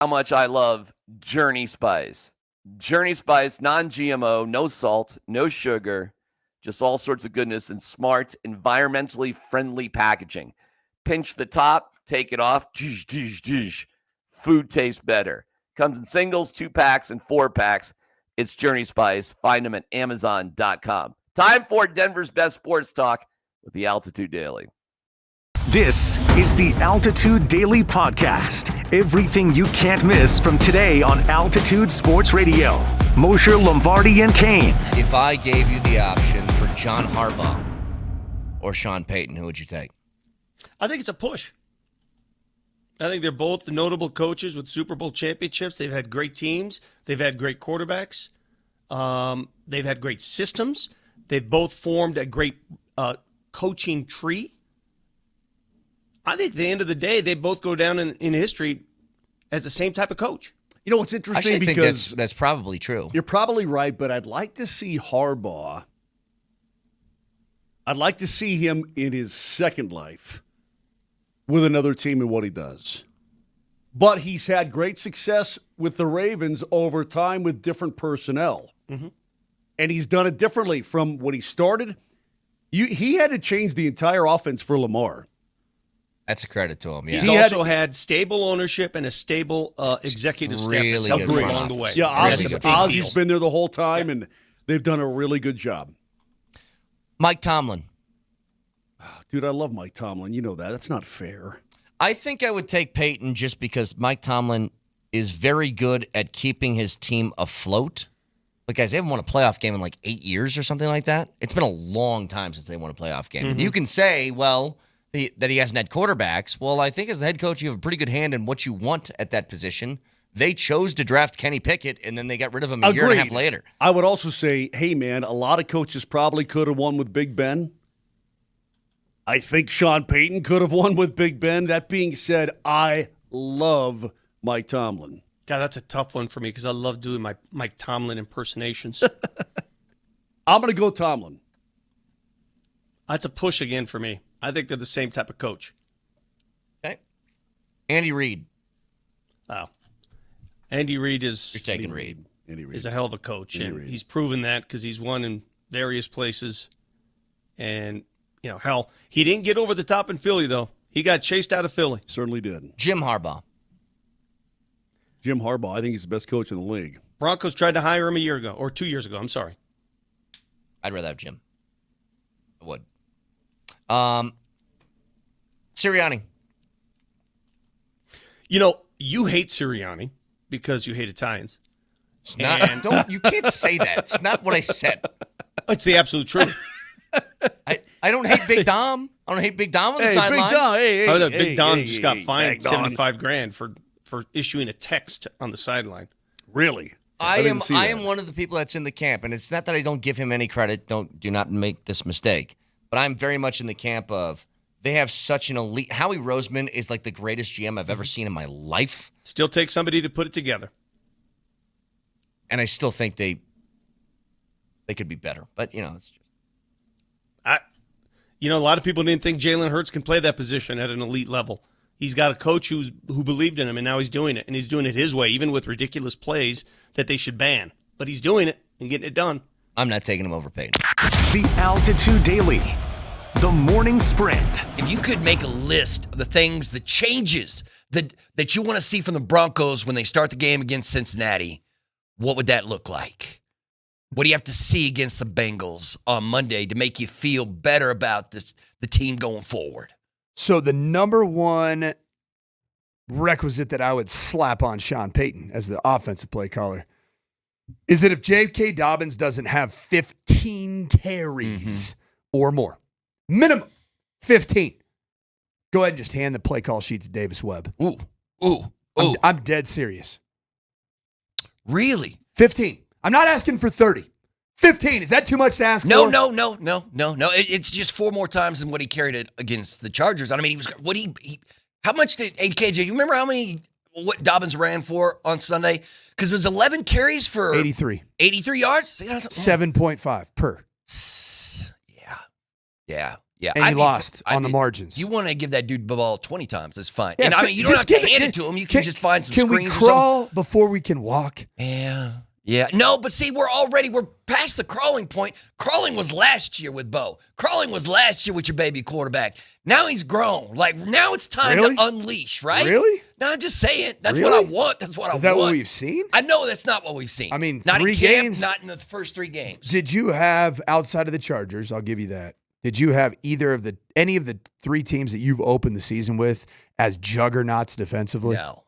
how much I love Journey Spice. Journey Spice, non-GMO, no salt, no sugar, just all sorts of goodness and smart, environmentally friendly packaging. Pinch the top, take it off. Food tastes better. Comes in singles, 2-packs, and 4-packs. It's Journey Spice. Find them at Amazon.com. Time for Denver's best sports talk with the Altitude Daily. This is the Altitude Daily Podcast. Everything you can't miss from today on Altitude Sports Radio. Mosher, Lombardi, and Kane. If I gave you the option for John Harbaugh or Sean Payton, who would you take? I think it's a push. I think they're both notable coaches with Super Bowl championships. They've had great teams. They've had great quarterbacks. They've had great systems. They've both formed a great coaching tree. I think at the end of the day, they both go down in history as the same type of coach. You know what's interesting? Actually, I because think that's probably true. You're probably right, but I'd like to see Harbaugh. I'd like to see him in his second life with another team and what he does. But he's had great success with the Ravens over time with different personnel. Mm-hmm. And he's done it differently from when he started. He had to change the entire offense for Lamar. That's a credit to him, yeah. He's also had stable ownership and a stable executive staff that's helped him along the way. Yeah, Ozzy's been there the whole time, and they've done a really good job. Mike Tomlin. Dude, I love Mike Tomlin. You know that. That's not fair. I think I would take Peyton just because Mike Tomlin is very good at keeping his team afloat. But guys, they haven't won a playoff game in like 8 years or something like that. It's been a long time since they won a playoff game. Mm-hmm. You can say, well, that he hasn't had quarterbacks. Well, I think as the head coach, you have a pretty good hand in what you want at that position. They chose to draft Kenny Pickett, and then they got rid of him a year and a half later. I would also say, hey, man, a lot of coaches probably could have won with Big Ben. I think Sean Payton could have won with Big Ben. That being said, I love Mike Tomlin. God, that's a tough one for me because I love doing my Mike Tomlin impersonations. I'm going to go Tomlin. That's a push again for me. I think they're the same type of coach. Okay. Andy Reid. Wow. Andy Reid is... You're taking Reid. Is a hell of a coach. And he's proven that because he's won in various places. And, you know, hell, he didn't get over the top in Philly, though. He got chased out of Philly. Certainly did. Jim Harbaugh. Jim Harbaugh, I think he's the best coach in the league. Broncos tried to hire him a year ago, or 2 years ago. I'm sorry. I'd rather have Jim. I would. Sirianni. You know, you hate Sirianni because you hate Italians. It's not. You can't say that. It's not what I said. It's the absolute truth. I don't hate Big Dom. I don't hate Big Dom on the sideline. Big Dom just got fined $75,000 for issuing a text on the sideline. Really? I am one of the people that's in the camp, and it's not that I don't give him any credit. Do not make this mistake. But I'm very much in the camp of they have such an elite. Howie Roseman is like the greatest GM I've ever seen in my life. Still takes somebody to put it together. And I still think they could be better. But, you know, it's just. A lot of people didn't think Jalen Hurts can play that position at an elite level. He's got a coach who believed in him, and now he's doing it. And he's doing it his way, even with ridiculous plays that they should ban. But he's doing it and getting it done. I'm not taking him over Peyton. The Altitude Daily. The Morning Sprint. If you could make a list of the things, the changes that you want to see from the Broncos when they start the game against Cincinnati, what would that look like? What do you have to see against the Bengals on Monday to make you feel better about the team going forward? So the number one requisite that I would slap on Sean Payton as the offensive play caller is that if J.K. Dobbins doesn't have 15 carries or more, minimum 15, go ahead and just hand the play call sheet to Davis Webb. Ooh. I'm dead serious. Really? 15. I'm not asking for 30. 15. Is that too much to ask for? No. It's just 4 more times than what he carried it against the Chargers. I mean, how much did KJ? Do you remember what Dobbins ran for on Sunday? Because it was 11 carries for 83 yards. 7.5 per. Yeah. Yeah, And he lost on the margins. You want to give that dude the ball 20 times, that's fine. Yeah, and I mean, you don't have to hand it to him. You can just find some screens. Can we crawl before we can walk? Yeah. No, but see, we're past the crawling point. Crawling was last year with Bo. Crawling was last year with your baby quarterback. Now he's grown. Like, now it's time to unleash, right? Really? No, I'm just saying. That's what I want. That's what I want. Is that what we've seen? I know that's not what we've seen. I mean, not 3 in camp, games. not in the first 3 games. Did you have, outside of the Chargers, I'll give you that, did you have any of the 3 teams that you've opened the season with as juggernauts defensively? No.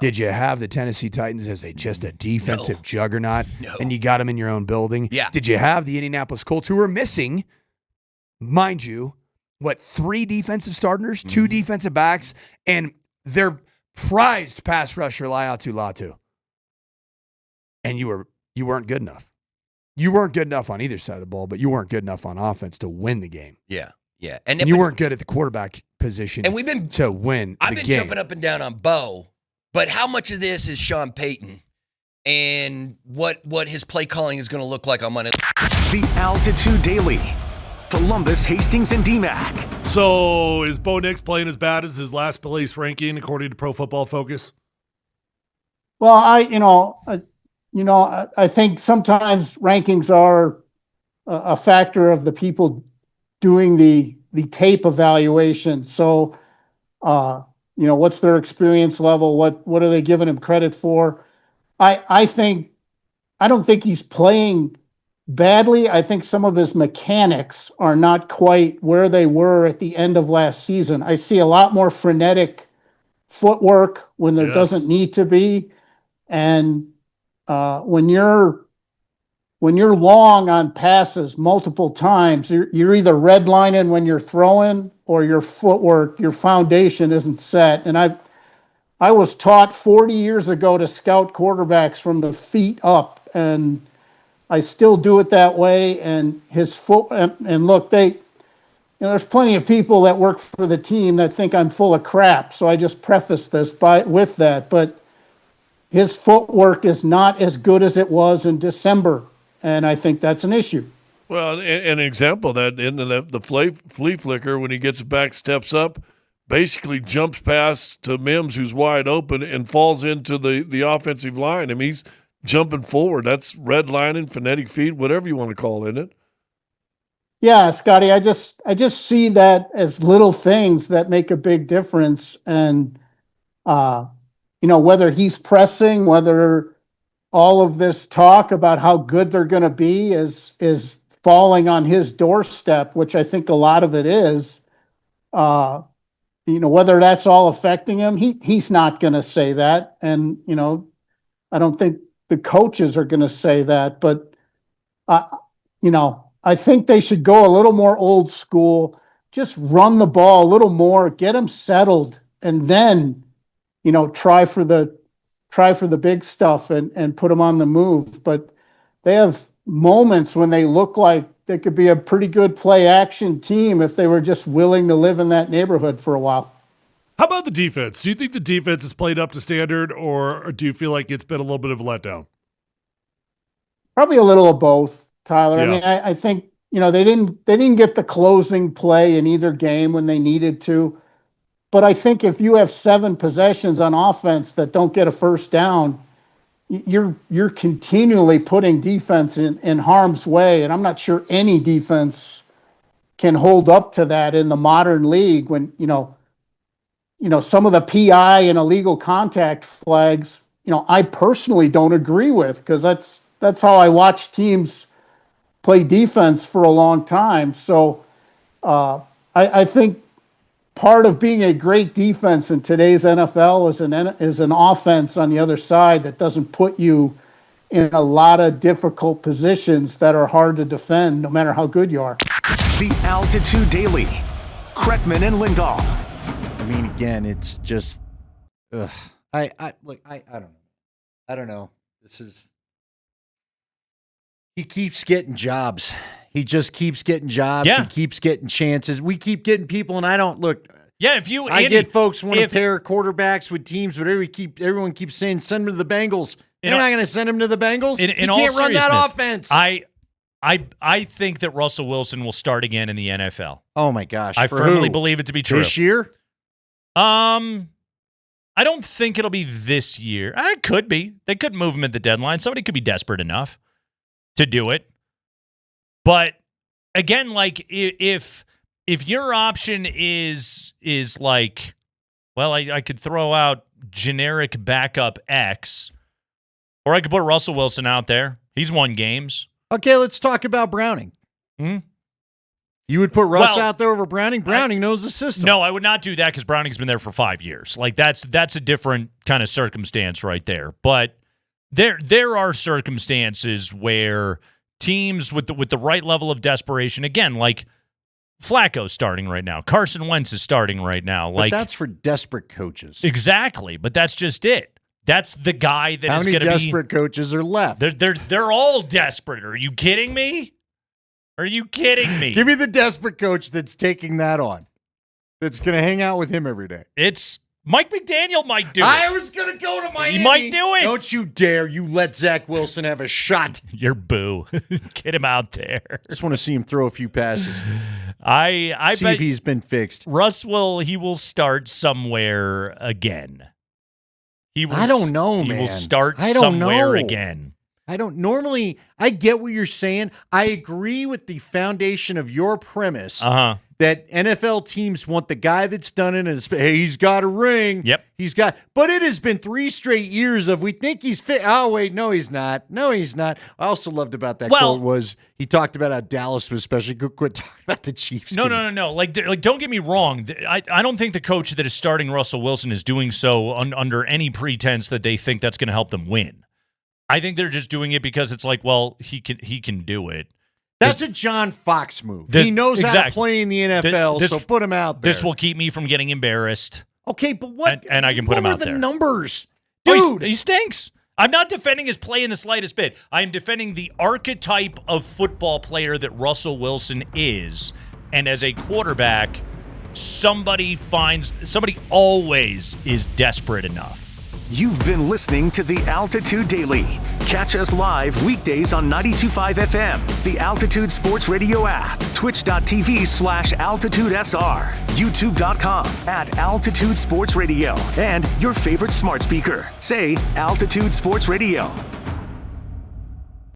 Did you have the Tennessee Titans as just a defensive juggernaut? No. And you got them in your own building? Yeah. Did you have the Indianapolis Colts, who were missing, mind you, 3 defensive starters, 2 defensive backs, and their prized pass rusher, Laiatu Latu? And you weren't good enough. You weren't good enough on either side of the ball, but you weren't good enough on offense to win the game. Yeah. And you weren't good at the quarterback position and we've been to win the game. I've been jumping up and down on Bo, but how much of this is Sean Payton and what his play calling is going to look like on Monday? The Altitude Daily. Columbus, Hastings, and DMAC. So is Bo Nix playing as bad as his last place ranking according to Pro Football Focus? Well, I think sometimes rankings are a factor of the people doing the tape evaluation. So, what's their experience level? What are they giving him credit for? I don't think he's playing badly. I think some of his mechanics are not quite where they were at the end of last season. I see a lot more frenetic footwork when there doesn't need to be. And when you're long on passes multiple times, you're either redlining when you're throwing or your footwork, your foundation isn't set. And I was taught 40 years ago to scout quarterbacks from the feet up, and I still do it that way. And his foot, and look, there's plenty of people that work for the team that think I'm full of crap. So I just preface this with that, but his footwork is not as good as it was in December. And I think that's an issue. Well, an example of that in the flea flicker, when he gets back, steps up, basically jumps past to Mims, who's wide open, and falls into the offensive line. I mean, he's jumping forward. That's redlining, phonetic feet, whatever you want to call it, isn't it? Yeah, Scotty, I just see that as little things that make a big difference. And, whether he's pressing, whether all of this talk about how good they're going to be is falling on his doorstep, which I think a lot of it is, whether that's all affecting him, he's not going to say that. And, I don't think the coaches are going to say that, but, I think they should go a little more old school, just run the ball a little more, get them settled, and then, try for the big stuff and put them on the move. But they have moments when they look like they could be a pretty good play action team if they were just willing to live in that neighborhood for a while. How about the defense? Do you think the defense has played up to standard, or do you feel like it's been a little bit of a letdown? Probably a little of both, Tyler. Yeah. I mean, I think, they didn't get the closing play in either game when they needed to. But I think if you have 7 possessions on offense that don't get a first down, you're continually putting defense in harm's way. And I'm not sure any defense can hold up to that in the modern league when, some of the PI and illegal contact flags, I personally don't agree with, because that's how I watch teams play defense for a long time. So I think part of being a great defense in today's NFL is an offense on the other side that doesn't put you in a lot of difficult positions that are hard to defend, no matter how good you are. The Altitude Daily. Kreckman and Lindahl. I mean, again, it's just, I don't know. I don't know. He keeps getting jobs. He just keeps getting jobs. Yeah. He keeps getting chances. We keep getting people, and I don't look. Yeah, I get folks want to pair quarterbacks with teams, but everyone keeps saying send them to the Bengals. They're not going to send him to the Bengals. You can't run that offense. I think that Russell Wilson will start again in the NFL. Oh my gosh! I For firmly who? believe it to be true. This year? I don't think it'll be this year. It could be. They could move him at the deadline. Somebody could be desperate enough to do it. But again, like if your option is like, well, I could throw out generic backup X, or I could put Russell Wilson out there. He's won games. Okay, let's talk about Browning. You would put Russ out there over Browning? Browning knows the system. No, I would not do that because Browning's been there for 5 years. Like that's a different kind of circumstance right there. But there are circumstances where teams with the right level of desperation, again, like Flacco's starting right now. Carson Wentz is starting right now. But that's for desperate coaches. Exactly, but that's just it. That's the guy that How is many going to be. desperate coaches are left? They're all desperate. Are you kidding me? Are you kidding me? Give me the desperate coach that's taking that on. That's going to hang out with him every day. It's Mike McDaniel might do it. I was going to go to Miami. He might do it. Don't you dare. You let Zach Wilson have a shot. You're boo. Get him out there. Just want to see him throw a few passes. I see bet if he's been fixed. Russ will start somewhere again. I don't know, he man. will start I don't somewhere know. again. I get what you're saying. I agree with the foundation of your premise that NFL teams want the guy that's done it and hey, he's got a ring. Yep. But it has been 3 straight years of we think he's fit. Oh, wait, no, he's not. No, he's not. I also loved about that quote was he talked about how Dallas was especially quit talking about the Chiefs. No. Like don't get me wrong. I don't think the coach that is starting Russell Wilson is doing so under any pretense that they think that's going to help them win. I think they're just doing it because it's like, well, he can do it. That's a John Fox move. He knows how to play in the NFL, so put him out there. This will keep me from getting embarrassed. Okay, but what? And I can put him out there. What are the numbers? Dude, he stinks. I'm not defending his play in the slightest bit. I am defending the archetype of football player that Russell Wilson is. And as a quarterback, somebody always is desperate enough. You've been listening to the Altitude Daily. Catch us live weekdays on 92.5 FM, the Altitude Sports Radio app, twitch.tv/AltitudeSR, youtube.com/Altitude Sports Radio, and your favorite smart speaker. Say Altitude Sports Radio.